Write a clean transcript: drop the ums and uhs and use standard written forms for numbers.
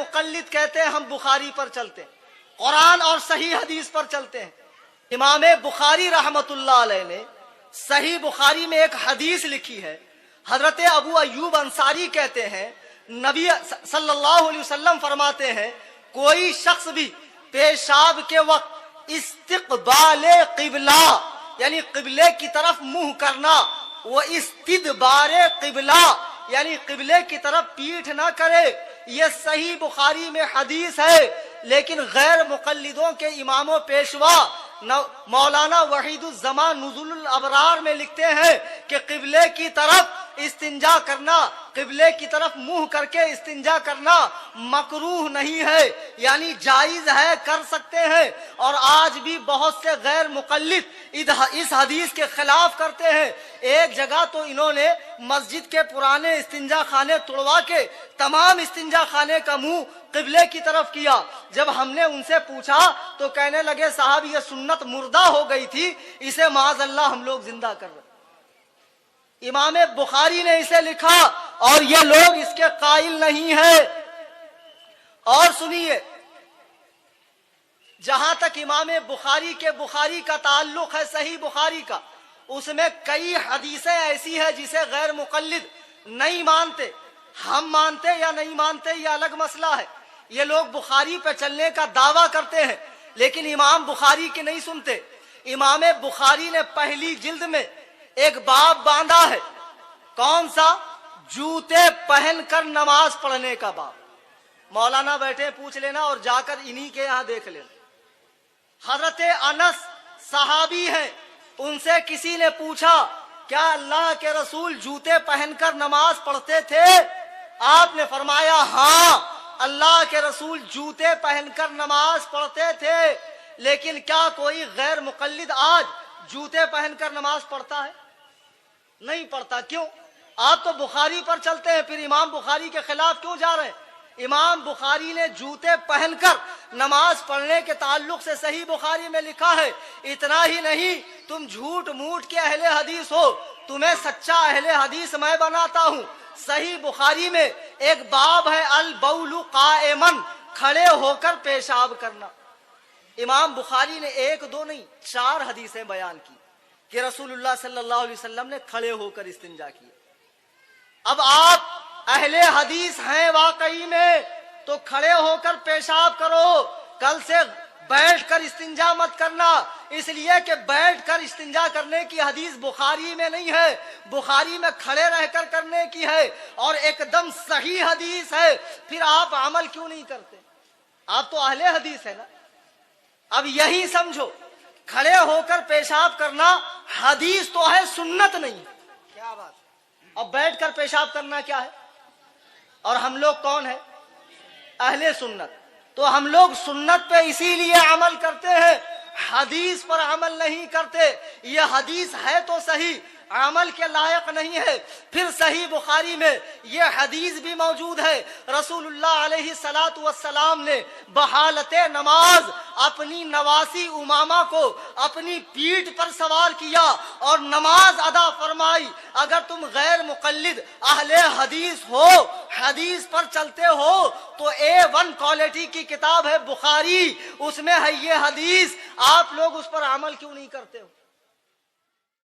مقلد کہتے ہیں ہم بخاری پر چلتے ہیں, قرآن اور صحیح حدیث پر چلتے ہیں. امام بخاری رحمت اللہ علیہ نے صحیح بخاری میں ایک حدیث لکھی ہے. حضرت ابو ایوب انصاری کہتے ہیں نبی صلی اللہ علیہ وسلم فرماتے ہیں کوئی شخص بھی پیشاب کے وقت استقبال قبلہ یعنی قبلے کی طرف منہ کرنا, وہ استدبار قبلہ یعنی قبلے کی طرف پیٹھ نہ کرے, یہ صحیح بخاری میں حدیث ہے. لیکن غیر مقلدوں کے امام و پیشوا مولانا وحید الزمان نزول الابرار میں لکھتے ہیں کہ قبلے کی طرف استنجا کرنا, قبلے کی طرف منہ کر کے استنجا کرنا مکروہ نہیں ہے, یعنی جائز ہے, کر سکتے ہیں. اور آج بھی بہت سے غیر مقلد اس حدیث کے خلاف کرتے ہیں. ایک جگہ تو انہوں نے مسجد کے پرانے استنجا خانے توڑوا کے تمام استنجا خانے کا منہ قبلے کی طرف کیا. جب ہم نے ان سے پوچھا تو کہنے لگے صاحب یہ سنت مردہ ہو گئی تھی, اسے معاذ اللہ ہم لوگ زندہ کر رہے. امام بخاری نے اسے لکھا اور یہ لوگ اس کے قائل نہیں ہیں. اور سنیے, جہاں تک امام بخاری کا تعلق ہے صحیح بخاری کا, اس میں کئی حدیثیں ایسی ہیں جسے غیر مقلد نہیں مانتے. ہم مانتے یا نہیں مانتے یہ الگ مسئلہ ہے. یہ لوگ بخاری پہ چلنے کا دعویٰ کرتے ہیں لیکن امام بخاری کی نہیں سنتے. امام بخاری نے پہلی جلد میں ایک باب باندھا ہے. کون سا؟ جوتے پہن کر نماز پڑھنے کا باب. مولانا بیٹھے پوچھ لینا اور جا کر انہی کے یہاں دیکھ لینا. حضرت انس صحابی ہیں, ان سے کسی نے پوچھا کیا اللہ کے رسول جوتے پہن کر نماز پڑھتے تھے؟ آپ نے فرمایا ہاں اللہ کے رسول جوتے پہن کر نماز پڑھتے تھے. لیکن کیا کوئی غیر مقلد آج جوتے پہن کر نماز پڑھتا ہے؟ نہیں پڑھتا. کیوں؟ آپ تو بخاری پر چلتے ہیں, پھر امام بخاری کے خلاف کیوں جا رہے ہیں؟ امام بخاری نے جوتے پہن کر نماز پڑھنے کے تعلق سے صحیح بخاری میں لکھا ہے. اتنا ہی نہیں, تم جھوٹ موٹ کے اہل حدیث ہو, تمہیں سچا اہل حدیث میں بناتا ہوں. صحیح بخاری میں ایک باب ہے البول قائما, کھڑے ہو کر پیشاب کرنا. امام بخاری نے ایک دو نہیں 4 حدیثیں بیان کی کہ رسول اللہ صلی اللہ علیہ وسلم نے کھڑے ہو کر استنجا کیا. اب آپ اہل حدیث ہیں واقعی میں تو کھڑے ہو کر پیشاب کرو, کل سے بیٹھ کر استنجا مت کرنا. اس لیے کہ بیٹھ کر استنجا کرنے کی حدیث بخاری میں نہیں ہے, بخاری میں کھڑے رہ کر کرنے کی ہے اور ایک دم صحیح حدیث ہے. پھر آپ عمل کیوں نہیں کرتے؟ آپ تو اہل حدیث ہے نا. اب یہی سمجھو, کھڑے ہو کر پیشاب کرنا حدیث تو ہے, سنت نہیں. کیا بات. اب بیٹھ کر پیشاب کرنا کیا ہے؟ اور ہم لوگ کون ہیں؟ اہل سنت. تو ہم لوگ سنت پہ اسی لیے عمل کرتے ہیں, حدیث پر عمل نہیں کرتے. یہ حدیث ہے تو صحیح, عمل کے لائق نہیں ہے. پھر صحیح بخاری میں یہ حدیث بھی موجود ہے, رسول اللہ علیہ الصلوۃ والسلام نے بحالت نماز اپنی نواسی امامہ کو اپنی پیٹھ پر سوار کیا اور نماز ادا فرمائی. اگر تم غیر مقلد اہل حدیث ہو, حدیث پر چلتے ہو, تو A1 کوالٹی کی کتاب ہے بخاری, اس میں ہے یہ حدیث, آپ لوگ اس پر عمل کیوں نہیں کرتے ہو؟